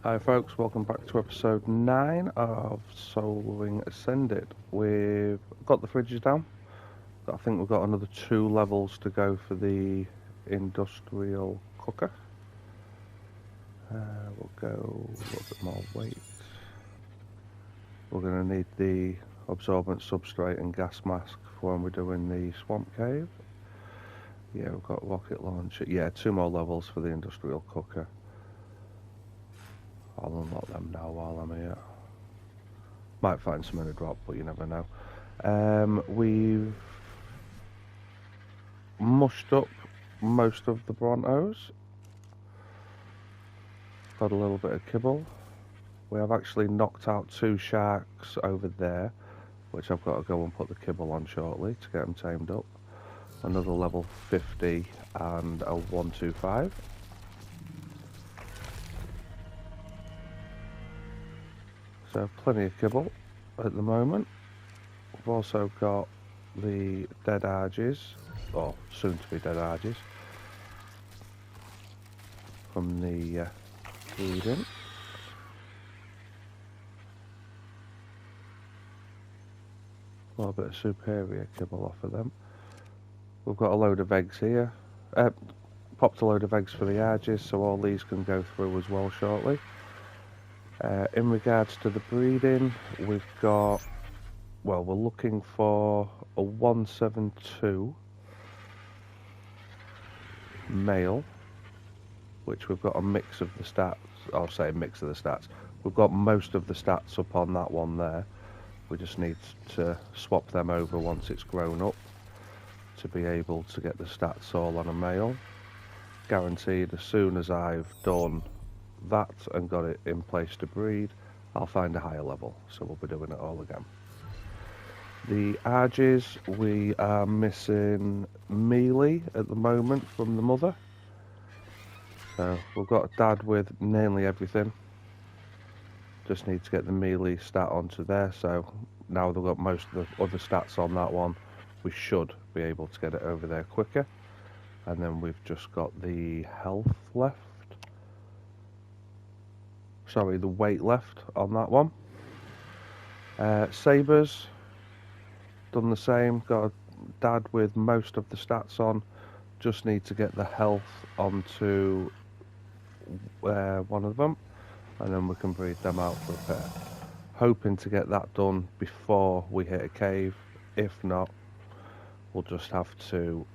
Hi folks, welcome back to episode 9 of Soloing Ascended. We've got the fridges down. I think we've got another 2 levels to go for the industrial cooker. We'll go a little bit more weight. We're going to need the absorbent substrate and gas mask for when we're doing the swamp cave. Yeah, we've got rocket launcher. Yeah, 2 more levels for the industrial cooker. I'll unlock them now while I'm here. Might find some in a drop, but you never know. We've mushed up most of the Brontos. Got a little bit of kibble. We have actually knocked out 2 sharks over there, which I've got to go and put the kibble on shortly to get them tamed up. Another level 50 and a 125. So plenty of kibble at the moment. We've also got the dead arges, or soon to be dead arges, from the breeding. A little bit of superior kibble off of them. We've got a load of eggs here. Popped a load of eggs for the arges, so all these can go through as well shortly. In regards to the breeding, we've got, well, we're looking for a 172 male, which we've got a mix of the stats. I'll say a mix of the stats. We've got most of the stats up on that one there. We just need to swap them over once it's grown up to be able to get the stats all on a male. Guaranteed, as soon as I've done that and got it in place to breed, I'll find a higher level, so we'll be doing it all again. The arges, we are missing mealy at the moment from the mother, so we've got a dad with nearly everything. Just need to get the mealy stat onto there, so now they've got most of the other stats on that one, we should be able to get it over there quicker. And then we've just got the health left. Sorry, the weight left on that one. Sabres, done the same. Got a dad with most of the stats on. Just need to get the health onto one of them, and then we can breed them out for a pair. Hoping to get that done before we hit a cave. If not, we'll just have to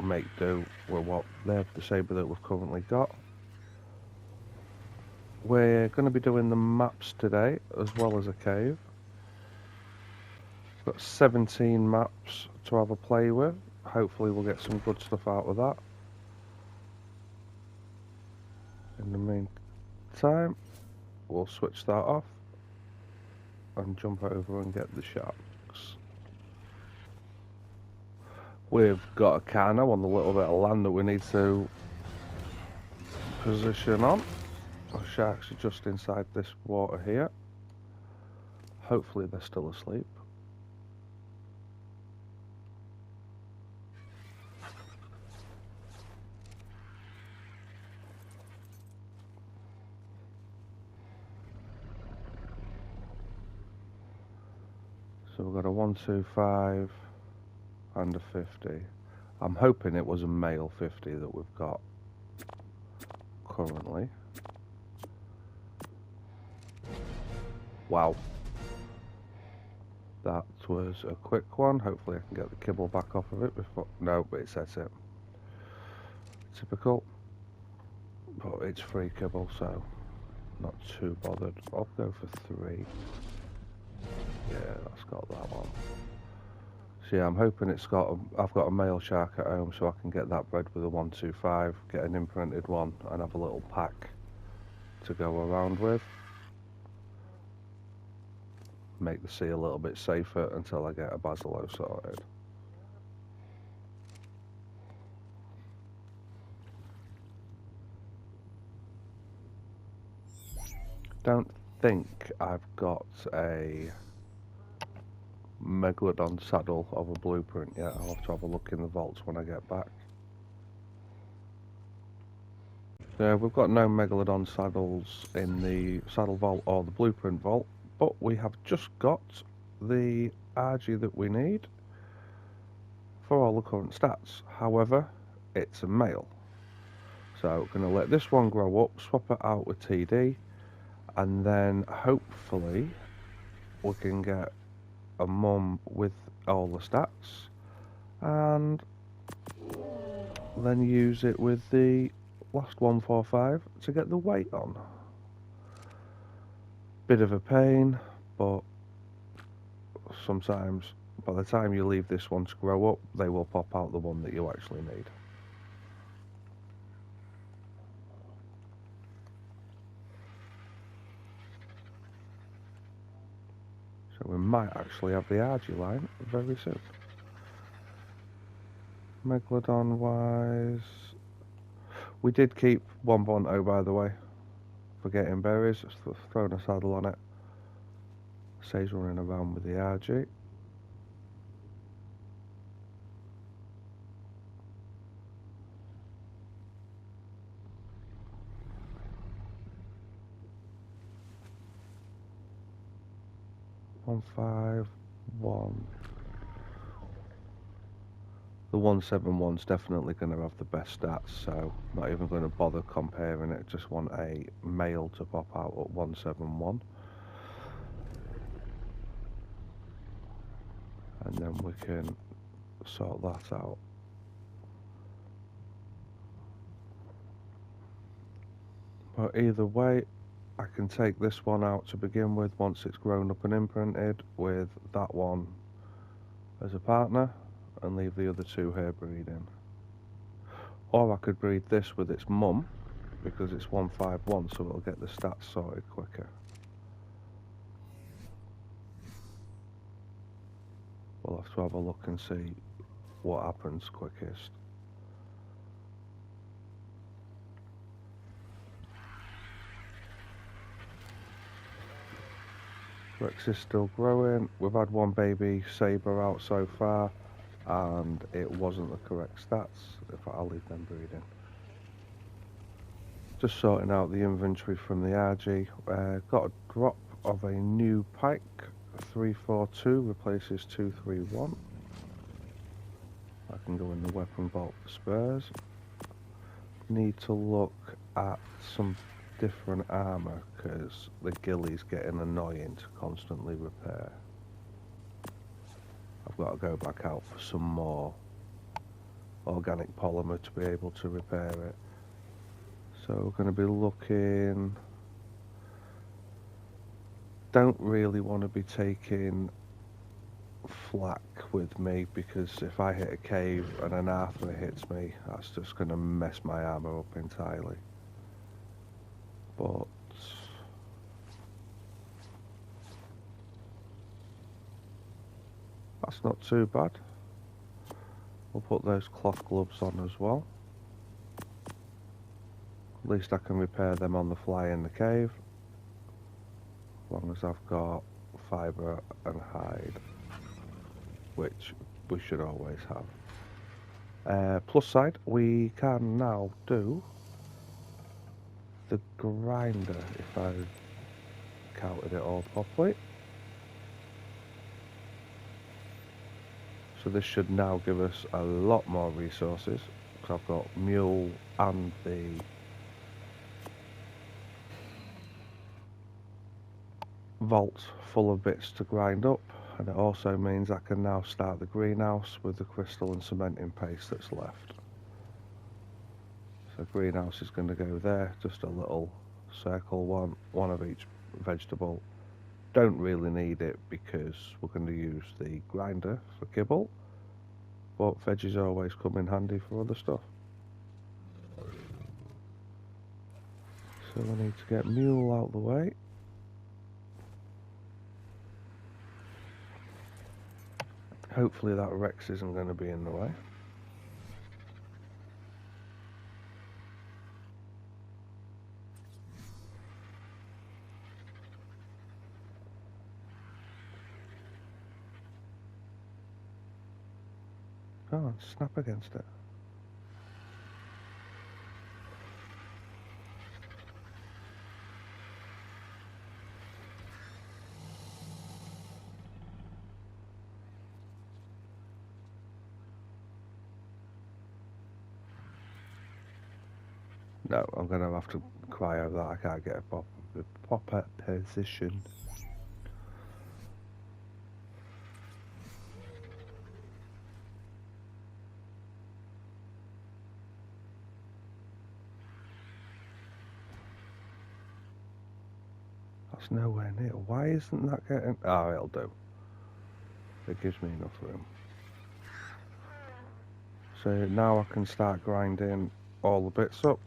make do with what the sabre that we've currently got. We're going to be doing the maps today as well as a cave. We've got 17 maps to have a play with. Hopefully we'll get some good stuff out of that. In the meantime, we'll switch that off and jump over and get the sharks. We've got a Carno on the little bit of land that we need to position on. The sharks are just inside this water here. Hopefully they're still asleep. So we've got a 125 and a 50. I'm hoping it was a male 50 that we've got currently. Wow. That was a quick one. Hopefully I can get the kibble back off of it before... No, but it says it. Typical. But it's free kibble, so not too bothered. I'll go for 3. Yeah, that's got that one. So yeah, I'm hoping it's got I've got a male shark at home, so I can get that bred with a 125, get an imprinted one, and have a little pack to go around with. Make the sea a little bit safer until I get a Basilo sorted. Don't think I've got a Megalodon saddle of a blueprint yet. I'll have to have a look in the vaults when I get back. We've got no Megalodon saddles in the saddle vault or the blueprint vault, but we have just got the RG that we need for all the current stats. However, it's a male. So we're going to let this one grow up, swap it out with TD, and then hopefully we can get a mum with all the stats and then use it with the last 145 to get the weight on. Bit of a pain, but sometimes by the time you leave this one to grow up, they will pop out the one that you actually need. So we might actually have the RG line very soon. Megalodon wise, we did keep 1.0 by the way, for getting berries, just throwing a saddle on it. Says running around with the RG. $151. The 171's definitely going to have the best stats, so not even going to bother comparing it. Just want a male to pop out at 171, and then we can sort that out. But either way, I can take this one out to begin with once it's grown up and imprinted with that one as a partner, and leave the other two here breeding. Or I could breed this with its mum because it's 151, so it'll get the stats sorted quicker. We'll have to have a look and see what happens quickest. Rex is still growing. We've had one baby saber out so far, and it wasn't the correct stats. In fact, I'll leave them breeding. Just sorting out the inventory from the RG. Got a drop of a new pike. 342 replaces 231. I can go in the weapon vault for spurs. Need to look at some different armour because the ghillie's getting annoying to constantly repair. I've got to go back out for some more organic polymer to be able to repair it. So we're going to be looking. Don't really want to be taking flak with me because if I hit a cave and an arthur hits me, that's just going to mess my armour up entirely. But that's not too bad. We'll put those cloth gloves on as well. At least I can repair them on the fly in the cave, as long as I've got fibre and hide, which we should always have. Plus side, we can now do the grinder, if I counted it all properly. So this should now give us a lot more resources, because I've got mule and the vault full of bits to grind up, and it also means I can now start the greenhouse with the crystal and cementing paste that's left. So greenhouse is going to go there, just a little circle one of each vegetable. Don't really need it because we're going to use the grinder for kibble, but veggies always come in handy for other stuff. So we need to get mule out the way. Hopefully that Rex isn't going to be in the way. Oh, snap against it. No, I'm going to have to cry over that. I can't get a proper position. That's nowhere near. Why isn't that getting... Oh, it'll do. It gives me enough room. So now I can start grinding all the bits up.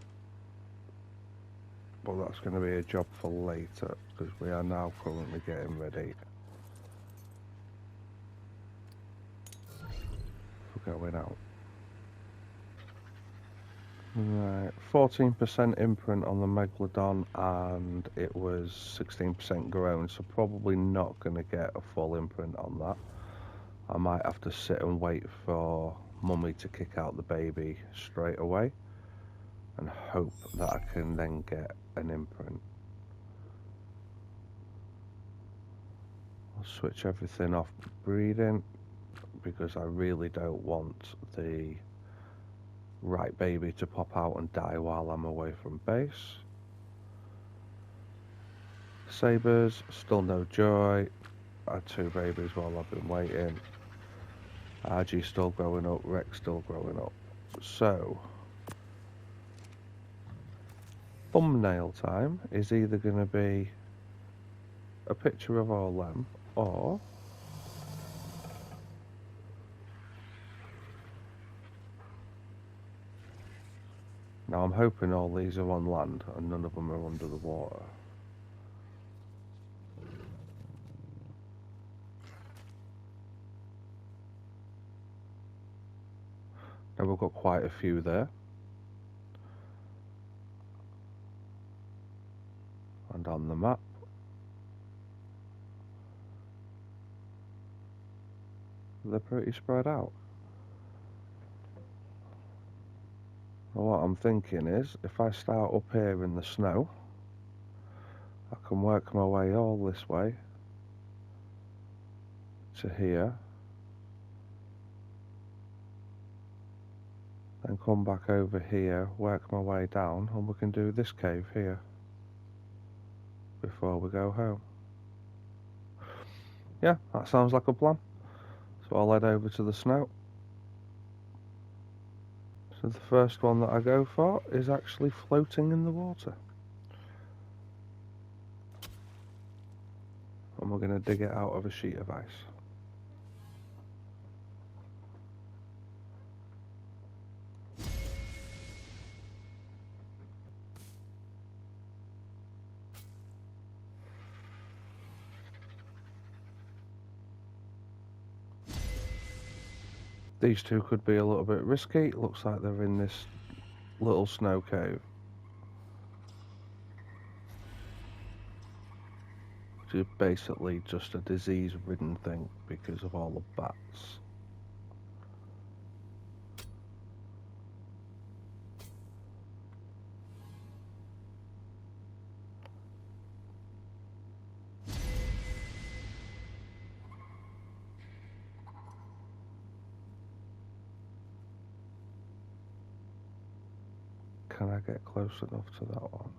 But that's going to be a job for later, because we are now currently getting ready for going out. Right, 14% imprint on the Megalodon, and it was 16% grown, so probably not going to get a full imprint on that. I might have to sit and wait for Mummy to kick out the baby straight away and hope that I can then get an imprint. I'll switch everything off breeding because I really don't want the right baby to pop out and die while I'm away from base. Sabres, still no joy. I had 2 babies while I've been waiting. RG still growing up, Rex still growing up. So, thumbnail time is either going to be a picture of all them, or now I'm hoping all these are on land and none of them are under the water. Now we've got quite a few there. And on the map, they're pretty spread out. Well, what I'm thinking is, if I start up here in the snow, I can work my way all this way to here, then come back over here, work my way down, and we can do this cave here before we go home. Yeah, that sounds like a plan. So I'll head over to the snow. So the first one that I go for is actually floating in the water. And we're going to dig it out of a sheet of ice. These two could be a little bit risky. It looks like they're in this little snow cave, which is basically just a disease-ridden thing because of all the bats. Can I get close enough to that one?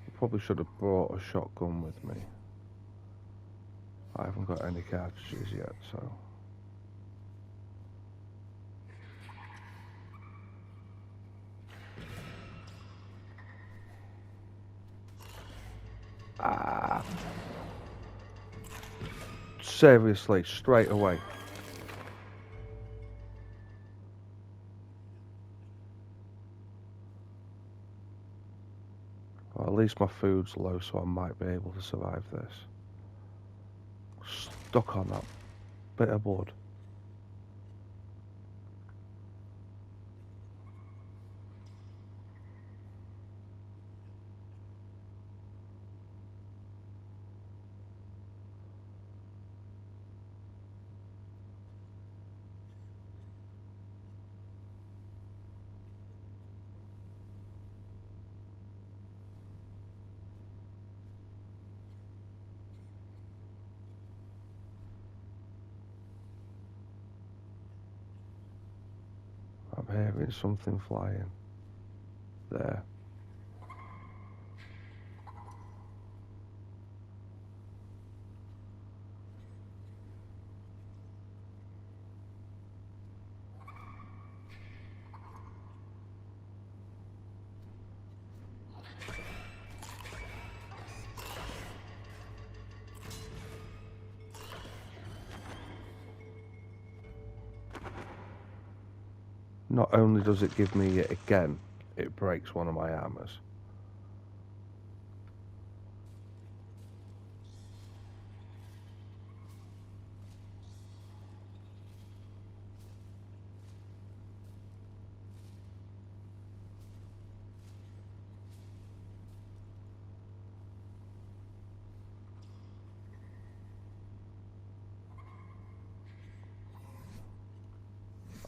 I probably should have brought a shotgun with me. I haven't got any cartridges yet, so... Ah! Seriously, straight away. Well, at least my food's low, so I might be able to survive this. Stuck on that bit of wood. hearing something flying. There. Not only does it give me it again, it breaks one of my armors.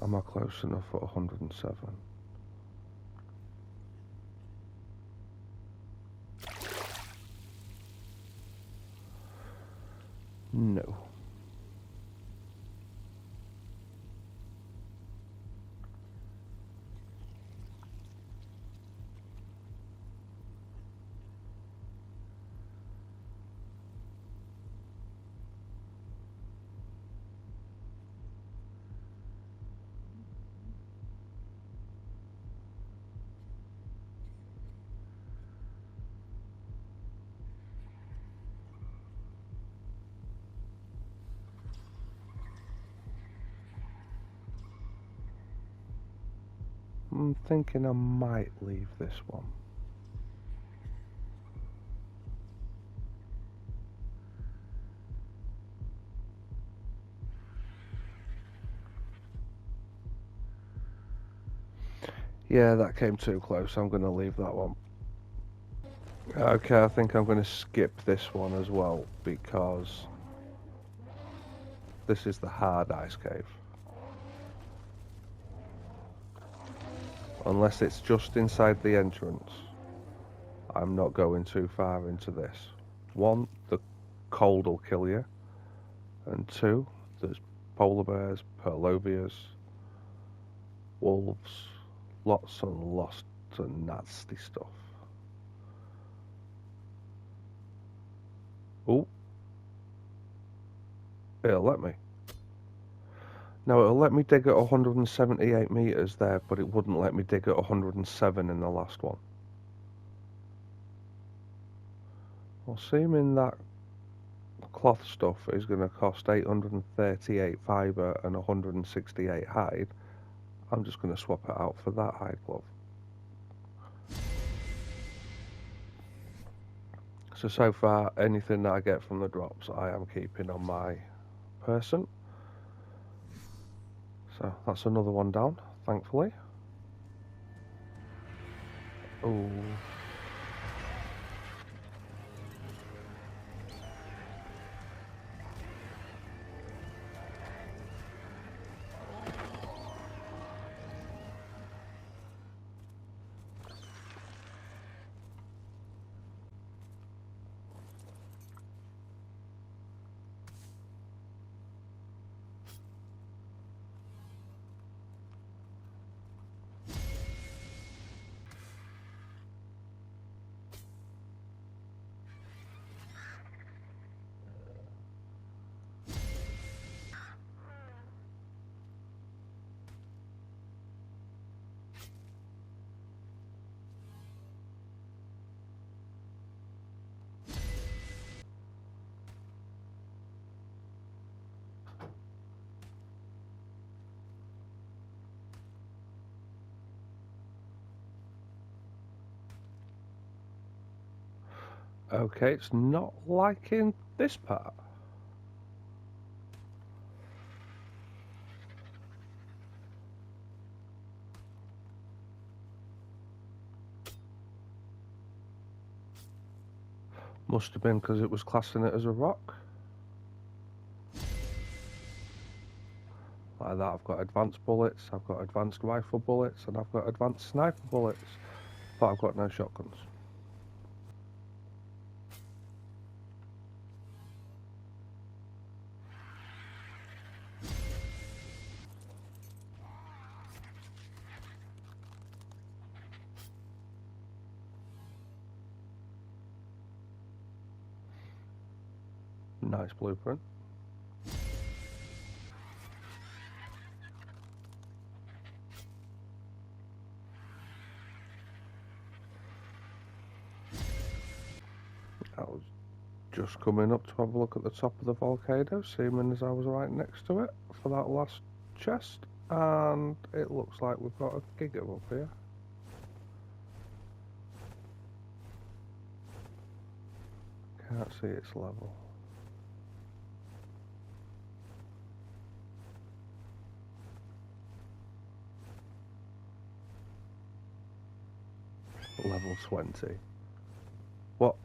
Am I close enough at 107? No. I'm thinking I might leave this one. Yeah, that came too close. I'm going to leave that one. Okay, I think I'm going to skip this one as well because this is the hard ice cave. Unless it's just inside the entrance, I'm not going too far into this. One, the cold will kill you. And two, there's polar bears, purlovias, wolves, lots and lots of nasty stuff. Oh, it'll let me. No, it'll let me dig at 178 meters there, but it wouldn't let me dig at 107 in the last one. Well, assuming that cloth stuff is going to cost 838 fibre and 168 hide, I'm just going to swap it out for that hide glove. So far, anything that I get from the drops, I am keeping on my person. So that's another one down, thankfully. Oh. Okay, it's not liking this part. Must have been because it was classing it as a rock. Like that, I've got advanced bullets, I've got advanced rifle bullets, and I've got advanced sniper bullets, but I've got no shotguns. Nice blueprint. I was just coming up to have a look at the top of the volcano, seeming as I was right next to it for that last chest, and it looks like we've got a giga up here. Can't see its level. Level 20. What?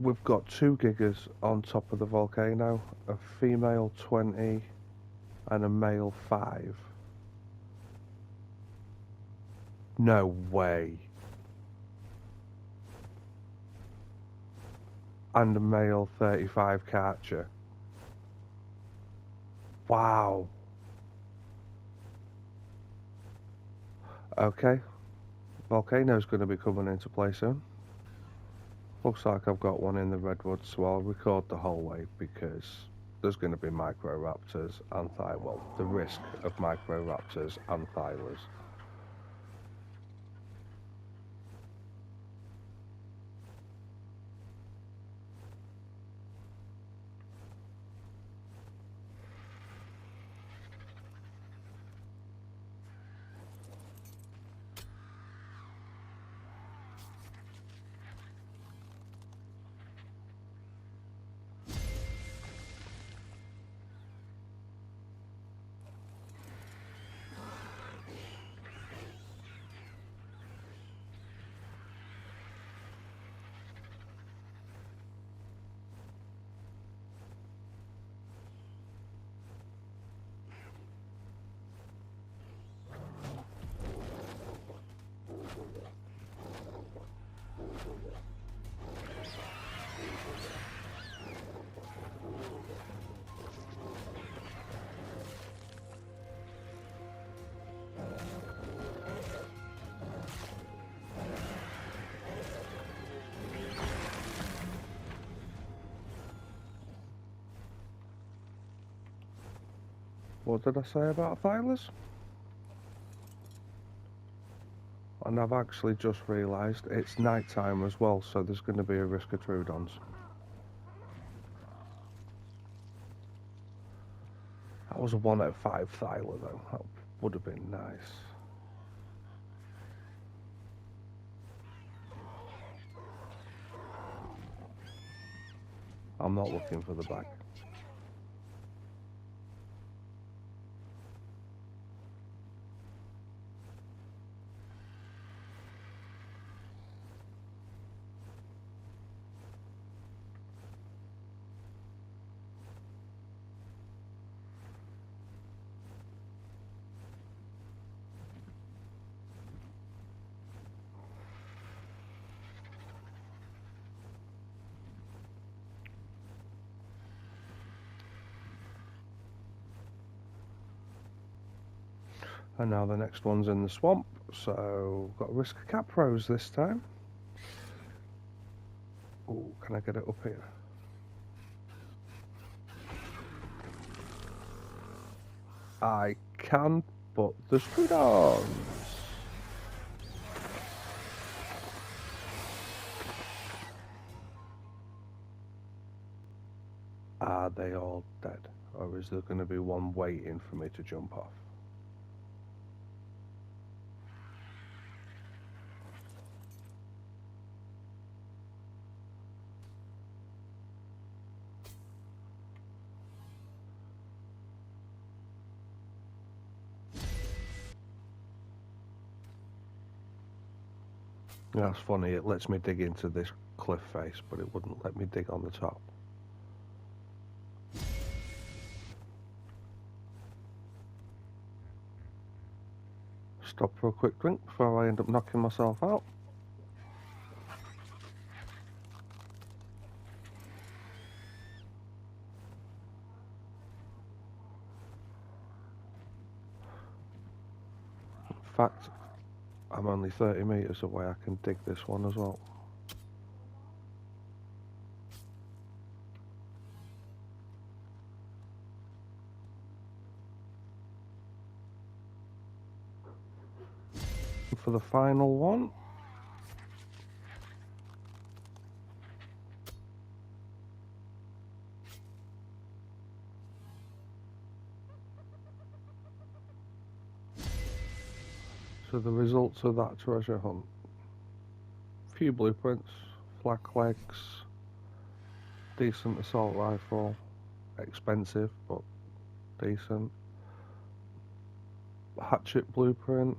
We've got 2 gigas on top of the volcano, a female 20 and a male 5. No way. And a male 35 Karcher. Wow. Okay. Volcano's going to be coming into play soon. Looks like I've got one in the redwoods, so I'll record the whole way because there's going to be microraptors and the risk of microraptors and thylers. What did I say about thylers? And I've actually just realised it's night time as well, so there's going to be a risk of Trudons. That was a 1 out of 5 thyler though, that would have been nice. I'm not looking for the bag. And now the next one's in the swamp, so got a risk of capros this time. Oh, can I get it up here? I can, but there's Trudons. Are they all dead? Or is there going to be one waiting for me to jump off? That's funny, it lets me dig into this cliff face, but it wouldn't let me dig on the top. Stop for a quick drink before I end up knocking myself out. In fact, I'm only 30 metres away, I can dig this one as well. For the final one. So the results of that treasure hunt. Few blueprints, flak legs, decent assault rifle, expensive but decent. Hatchet blueprint.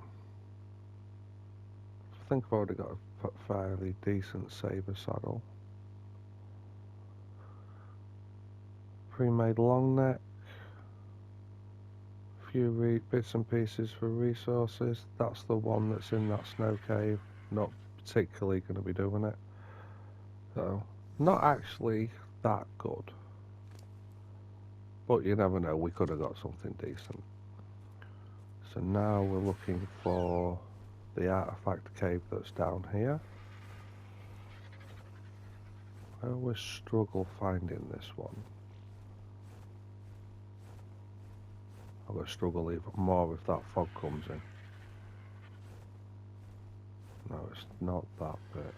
I think I've already got a fairly decent saber saddle. Pre-made long neck. Few bits and pieces for resources. That's the one that's in that snow cave. Not particularly going to be doing it. So, not actually that good. But you never know, we could have got something decent. So now we're looking for the artifact cave that's down here. I always struggle finding this one. I'm going to struggle even more if that fog comes in. No, it's not that bit.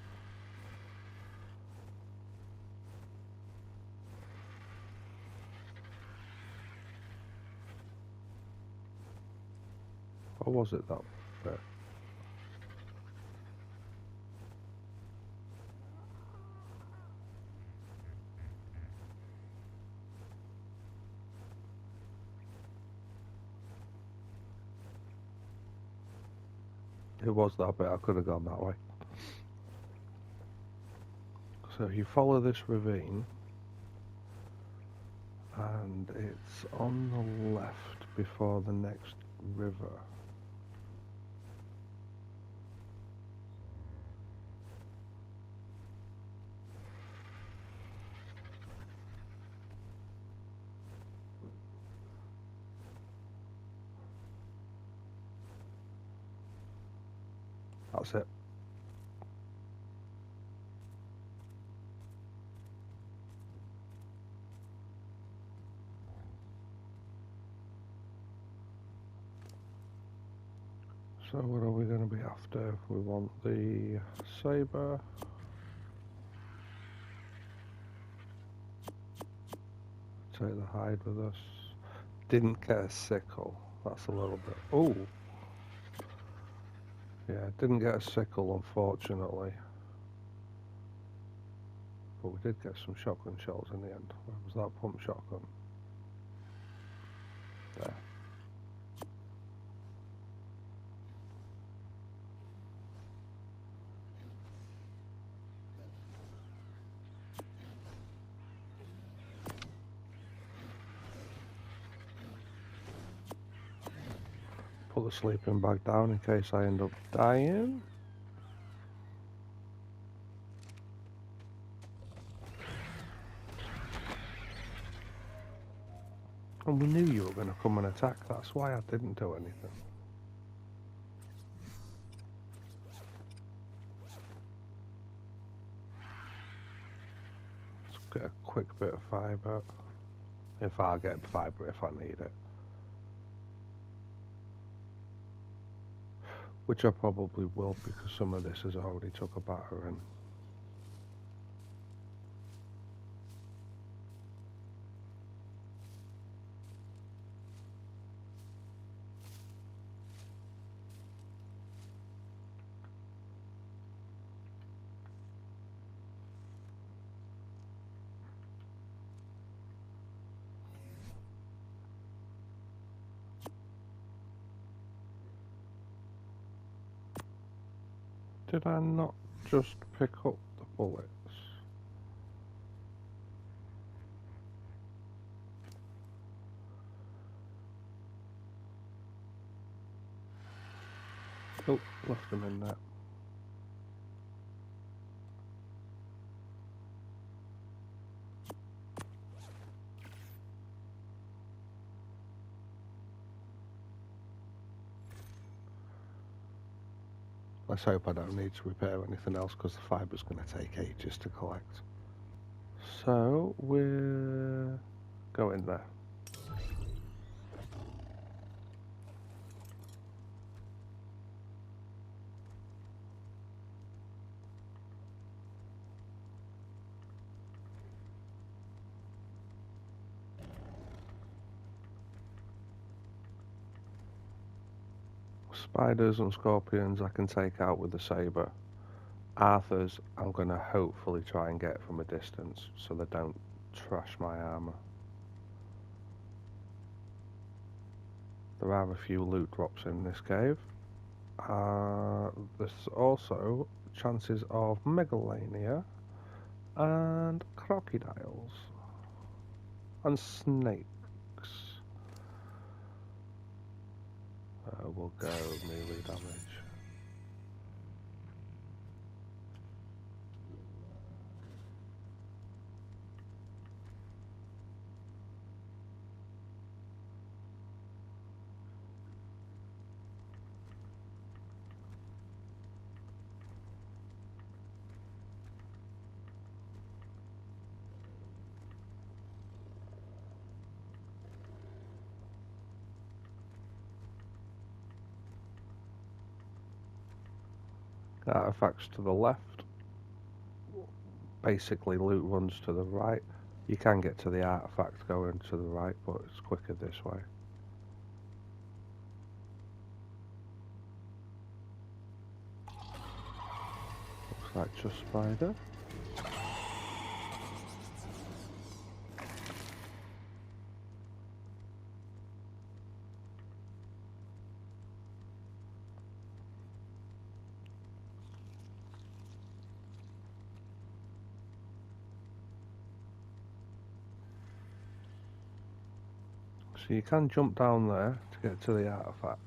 Or was it that bit? It was that bit, I could have gone that way. So you follow this ravine and it's on the left before the next river. That's it. So what are we going to be after? We want the saber. Take the hide with us. Didn't get a sickle. That's a little bit... Oh! Yeah, didn't get a sickle unfortunately. But we did get some shotgun shells in the end. Where was that pump shotgun? There. Put the sleeping bag down in case I end up dying. And we knew you were going to come and attack, that's why I didn't do anything. Let's get a quick bit of fibre. If I get fibre if I need it. Which I probably will because some of this has already took a battering. Did I not just pick up the bullets? Oh, left them in there. Let's hope I don't need to repair anything else because the fiber's going to take ages to collect. So we're going there. Spiders and scorpions I can take out with the saber. Arthurs I'm going to hopefully try and get from a distance so they don't trash my armour. There are a few loot drops in this cave. There's also chances of megalania and crocodiles and snakes. We'll go melee damage. Artifacts to the left. Basically loot runs to the right. You can get to the artifact going to the right, but it's quicker this way. Looks like just spider. So you can jump down there to get to the artifact.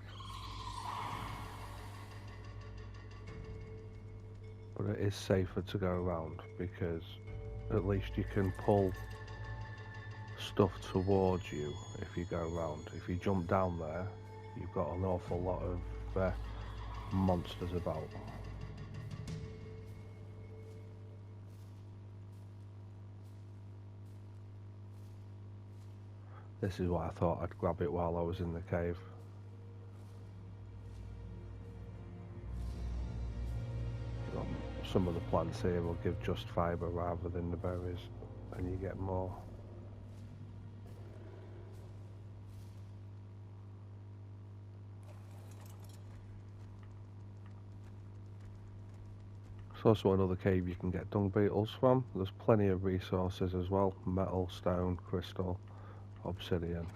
But it is safer to go around because at least you can pull stuff towards you if you go around. If you jump down there, you've got an awful lot of monsters about. This is why I thought I'd grab it while I was in the cave. Some of the plants here will give just fibre rather than the berries, and you get more. There's also another cave you can get dung beetles from. There's plenty of resources as well: metal, stone, crystal, obsidian.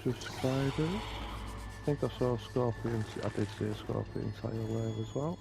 Just spiders. I think I saw a scorpion. I did see a scorpion tail there as well.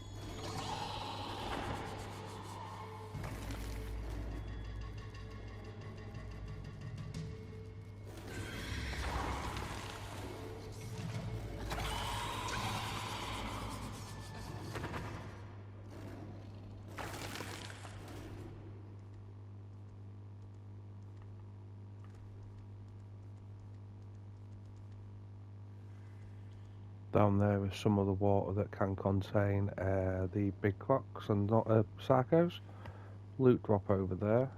Down there is some of the water that can contain the big crocs and not sarcos. Loot drop over there.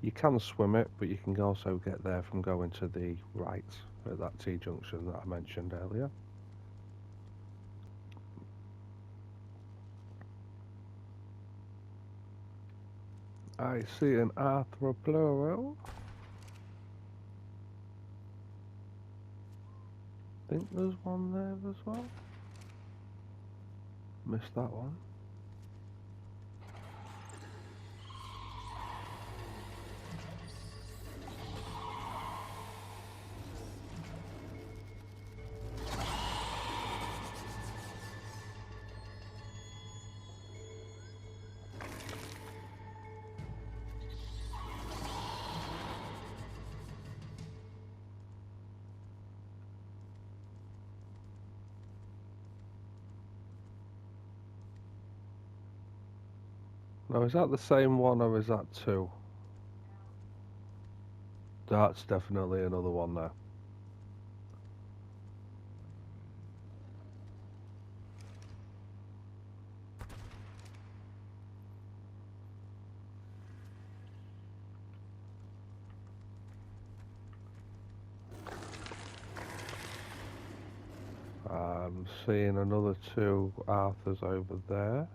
You can swim it, but you can also get there from going to the right at that T-junction that I mentioned earlier. I see an arthropleuro. I think there's one there as well. Missed that one. Now, is that the same one or is that two? That's definitely another one there. I'm seeing another two Arthurs over there.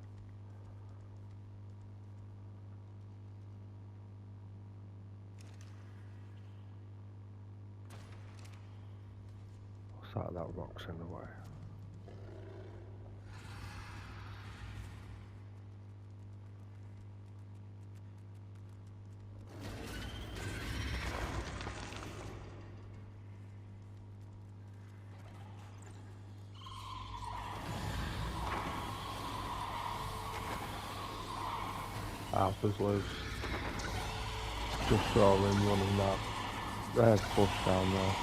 What's that? That rock's in the way. Arthur's loose. Just throwing one in that. There's bush down there.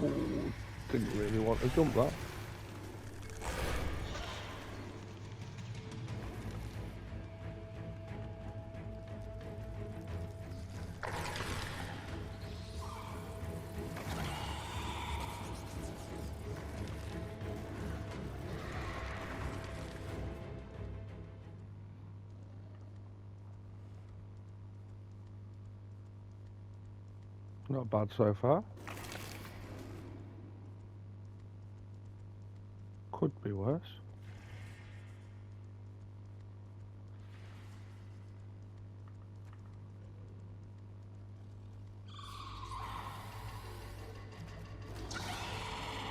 Ooh, didn't really want to jump that. Not bad so far. Could be worse.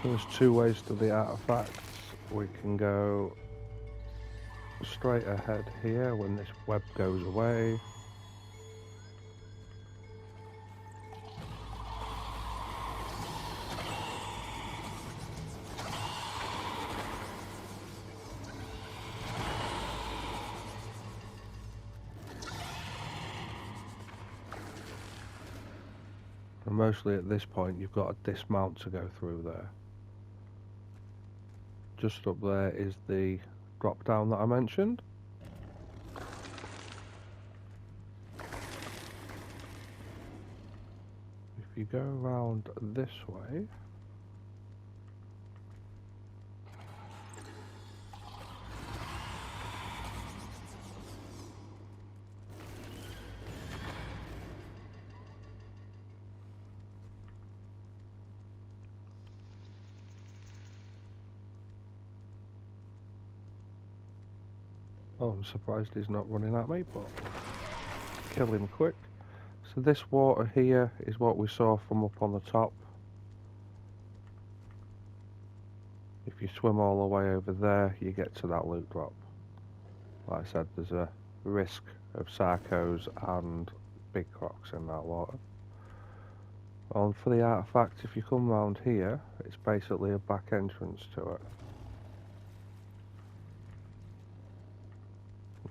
There's two ways to the artifacts. We can go straight ahead here when this web goes away. And mostly at this point you've got a dismount to go through there. Just up there is the drop down that I mentioned. If you go around this way, oh, I'm surprised he's not running at me, but kill him quick. So this water here is what we saw from up on the top. If you swim all the way over there, you get to that loot drop. Like I said, there's a risk of sarcos and big crocs in that water. And for the artifact, if you come round here, it's basically a back entrance to it.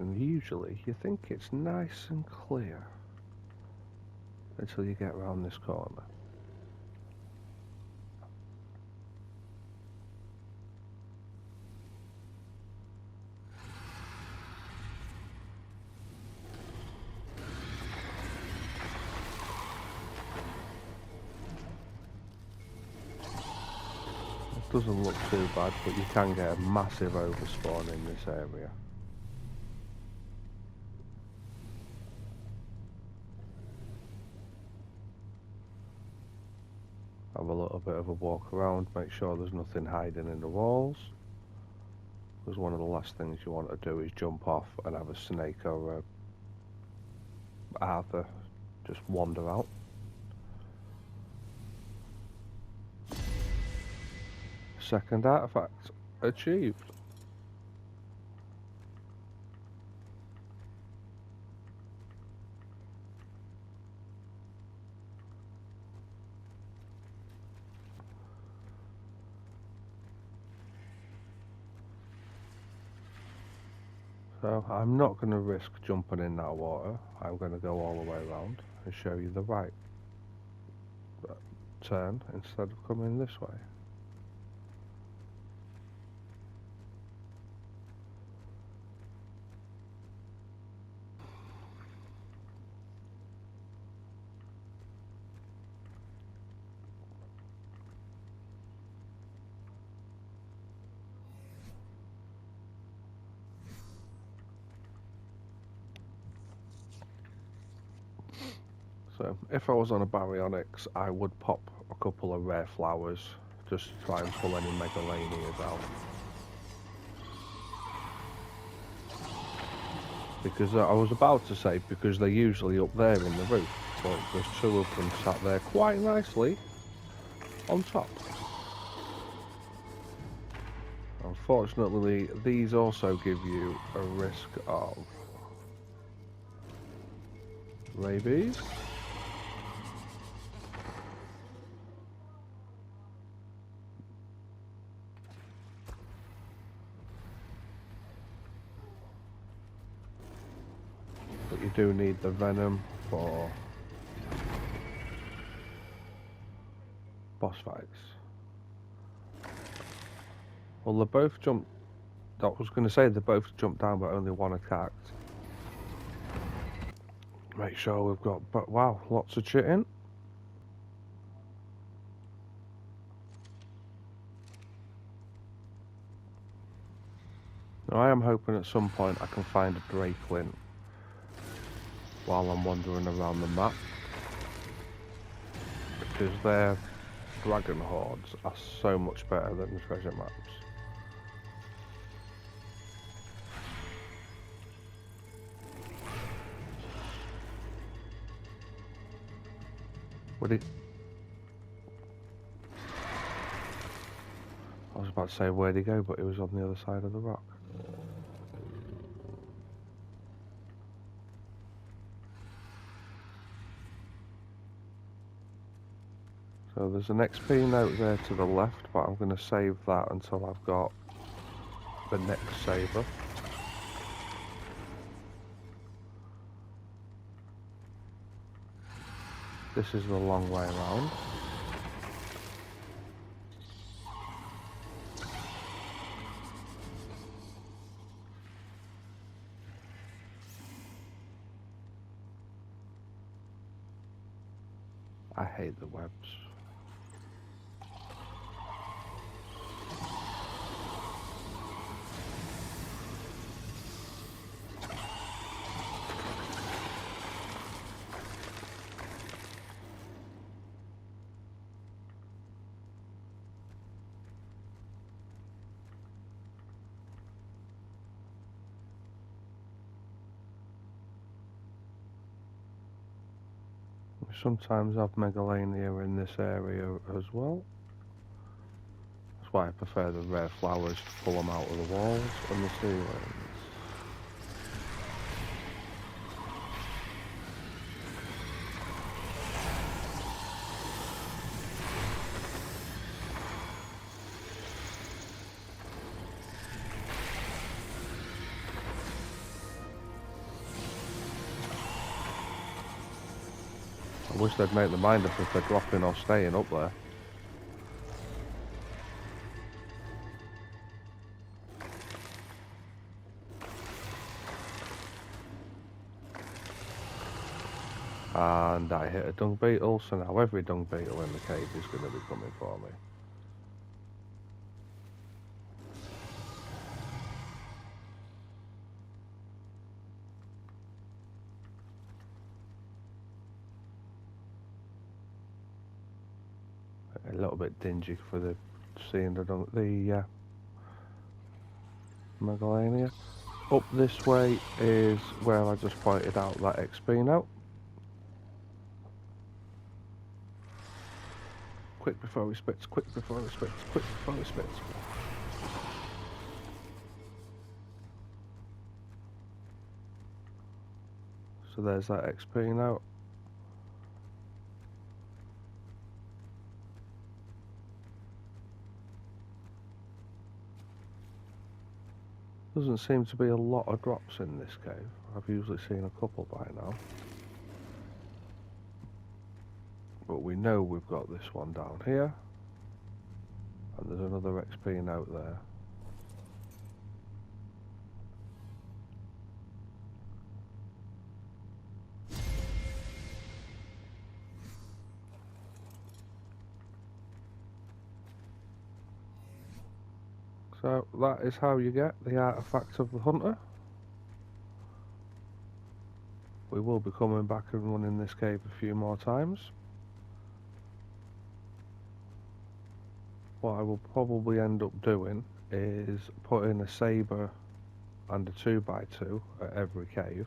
And usually you think it's nice and clear until you get round this corner. It doesn't look too bad, but you can get a massive overspawn in this area. Have a little bit of a walk around, make sure there's nothing hiding in the walls, because one of the last things you want to do is jump off and have a snake or a Arthur just wander out. Second artifact achieved. So I'm not going to risk jumping in that water. I'm going to go all the way around and show you the right turn instead of coming this way. So if I was on a baryonyx, I would pop a couple of rare flowers just to try and pull any megalanias out. Because I was about to say, because they're usually up there in the roof, but there's two of them sat there quite nicely on top. Unfortunately, these also give you a risk of rabies. But you do need the venom for boss fights. Well, they both jumped. I was going to say they both jumped down, but only one attacked. Make sure we've got. But wow, lots of chitin. Now, I am hoping at some point I can find a Drakelin while I'm wandering around the map, because their dragon hordes are so much better than the treasure maps. Would it? I was about to say where'd he go, but it was on the other side of the rock. So there's an XP note there to the left, but I'm going to save that until I've got the next saber. This is the long way around. I hate the webs. Sometimes I've megalania in this area as well. That's why I prefer the rare flowers to pull them out of the walls and the ceilings. I wish they'd make their mind up if they're dropping or staying up there. And I hit a dung beetle, so now every dung beetle in the cave is going to be coming for me. A little bit dingy for the seeing the megalania. Up this way is where I just pointed out that XP note. Quick before he spits, quick before he spits, quick before he spits. So there's that XP note. Doesn't seem to be a lot of drops in this cave. I've usually seen a couple by now. But we know we've got this one down here. And there's another XP note there. So that is how you get the artifact of the hunter. We will be coming back and running this cave a few more times. What I will probably end up doing is putting a sabre and a 2x2 at every cave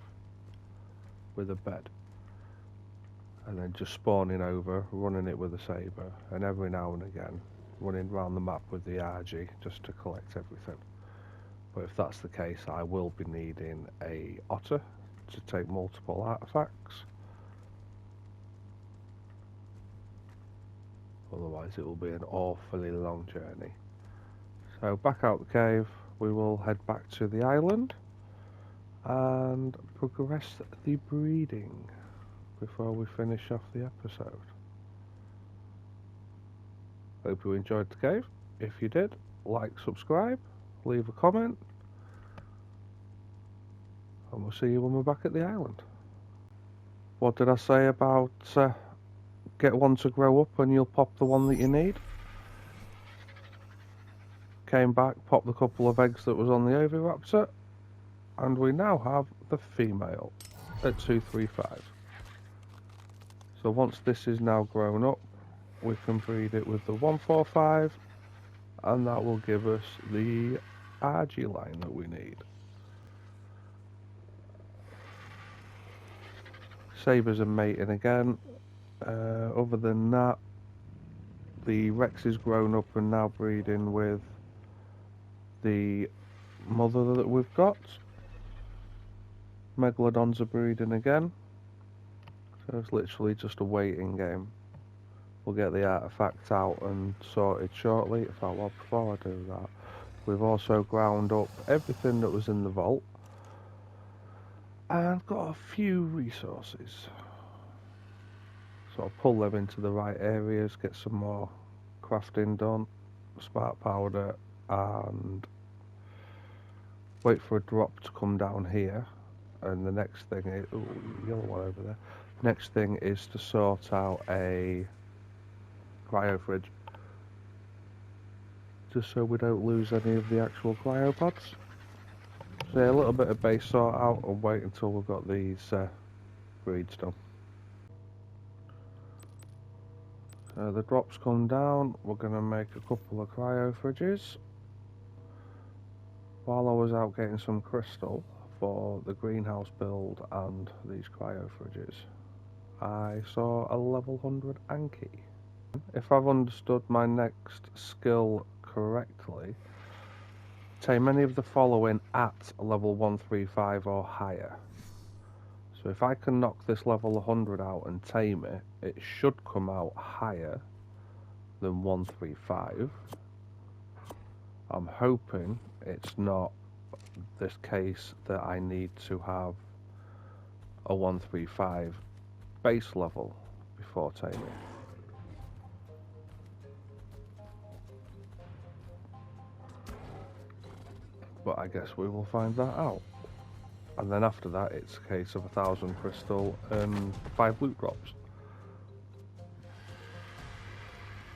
with a bed, and then just spawning over, running it with a sabre, and every now and again running around the map with the RG just to collect everything. But if that's the case, I will be needing a otter to take multiple artifacts. Otherwise it will be an awfully long journey. So back out the cave, we will head back to the island and progress the breeding before we finish off the episode. Hope you enjoyed the cave. If you did, like, subscribe, leave a comment, and we'll see you when we're back at the island. What did I say about get one to grow up and you'll pop the one that you need? Came back, popped the couple of eggs that was on the Oviraptor, and we now have the female at 235. So once this is now grown up, we can breed it with the 145, and that will give us the RG line that we need. Sabres are mating again. Other than that, the Rex is grown up and now breeding with the mother that we've got. Megalodons are breeding again. So it's literally just a waiting game. We'll get the artifact out and sorted shortly. In fact, well, before I do that, we've also ground up everything that was in the vault and got a few resources. So I'll pull them into the right areas, get some more crafting done, spark powder, and wait for a drop to come down here. And the next thing is, ooh, yellow one over there. Next thing is to sort out a cryo fridge, just so we don't lose any of the actual cryopods. So a little bit of base sort out and wait until we've got these breeds done. So the drops come down, we're going to make a couple of cryo fridges. While I was out getting some crystal for the greenhouse build and these cryo fridges, I saw a level 100 Anki. If I've understood my next skill correctly, tame any of the following at level 135 or higher. So if I can knock this level 100 out and tame it, it should come out higher than 135. I'm hoping it's not this case that I need to have a 135 base level before taming. But I guess we will find that out. And then after that, it's a case of 1,000 crystal and 5 loot drops.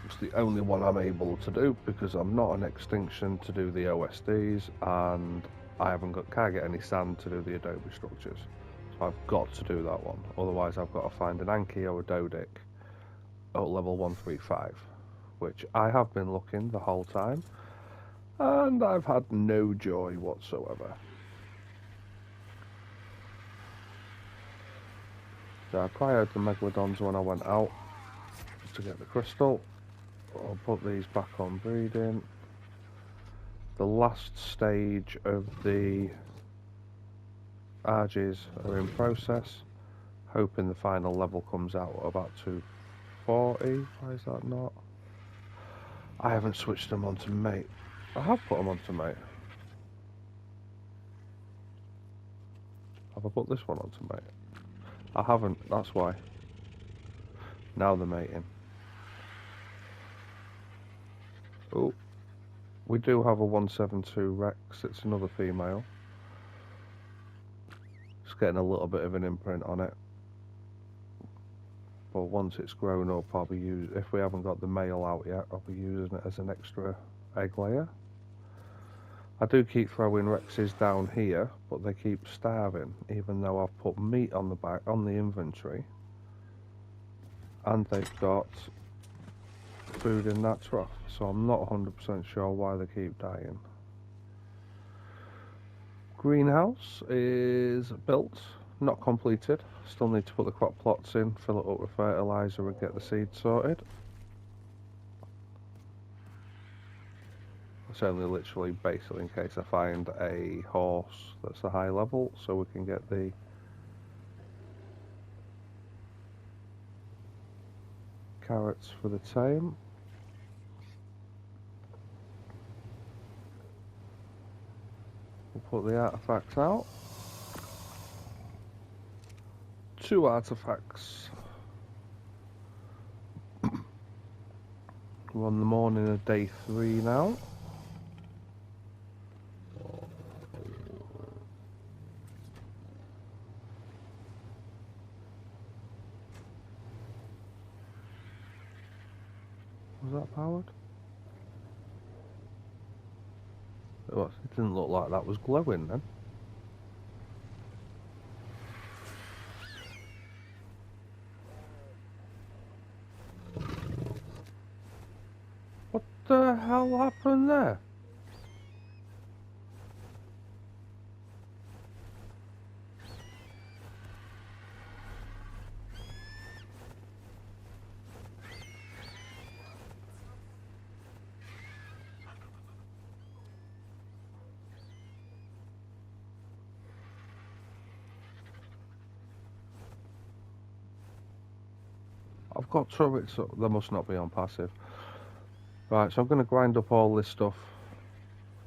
It's the only one I'm able to do because I'm not an extinction to do the OSDs, and I can't get any sand to do the adobe structures. So I've got to do that one. Otherwise, I've got to find an Anki or a Dodic at level 135, which I have been looking the whole time, and I've had no joy whatsoever. So I cryoed the Megalodons when I went out to get the crystal. I'll put these back on breeding. The last stage of the RGs are in process, hoping the final level comes out at about 240. Why is that not? I haven't switched them onto mate. I have put them onto mate. Have I put this one onto mate? I haven't, that's why. Now they're mating. Oh, we do have a 172 Rex. It's another female. It's getting a little bit of an imprint on it. But once it's grown up, I'll be if we haven't got the male out yet, I'll be using it as an extra egg layer. I do keep throwing Rexes down here, but they keep starving, even though I've put meat on the back on the inventory, and they've got food in that trough. So I'm not 100% sure why they keep dying. Greenhouse is built, not completed. Still need to put the crop plots in, fill it up with fertilizer, and get the seeds sorted. It's only literally basically in case I find a horse that's a high level, so we can get the carrots for the tame. We'll put the artifacts out. 2 artifacts. We're on the morning of day 3 now. Was that powered? It was. It didn't look like that was glowing then. What the hell happened there? I've got turrets, so they must not be on passive. Right, so I'm going to grind up all this stuff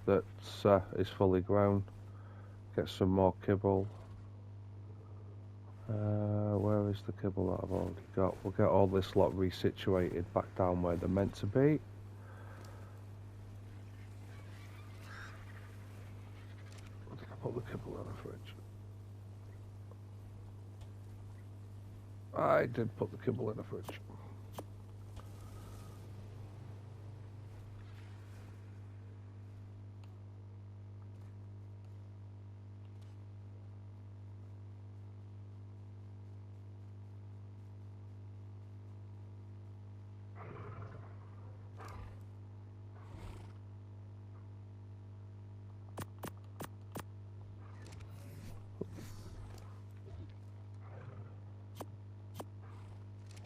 that is fully grown. Get some more kibble. Where is the kibble that I've already got? We'll get all this lot resituated back down where they're meant to be. Did I put the kibble in the fridge? I did put the kibble in the fridge.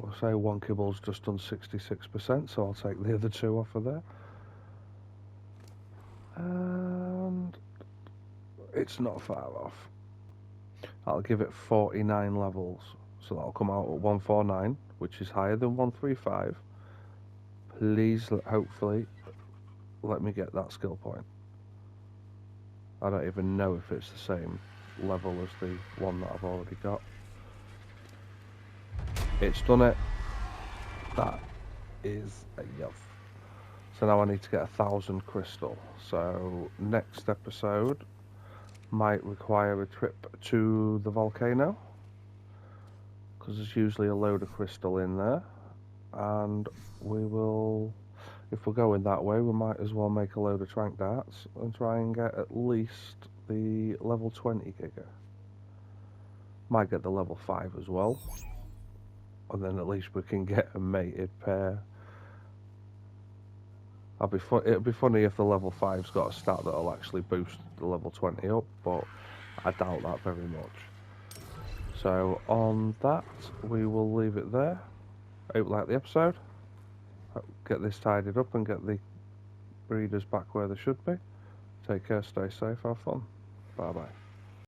We'll say one kibble's just done 66%, so I'll take the other 2 off of there. And it's not far off. I'll give it 49 levels, so that'll come out at 149, which is higher than 135. Please, hopefully, let me get that skill point. I don't even know if it's the same level as the one that I've already got. It's done it. That is a yuff. So now I need to get 1,000 crystal. So next episode might require a trip to the volcano, because there's usually a load of crystal in there, and we will, if we're going that way, we might as well make a load of trank darts and try and get at least the level 20 giga. Might get the level 5 as well, and then at least we can get a mated pair. It'll be funny if the level 5's got a stat that'll actually boost the level 20 up, but I doubt that very much. So on that, we will leave it there. I hope you like the episode. Get this tidied up and get the breeders back where they should be. Take care, stay safe, have fun. Bye bye.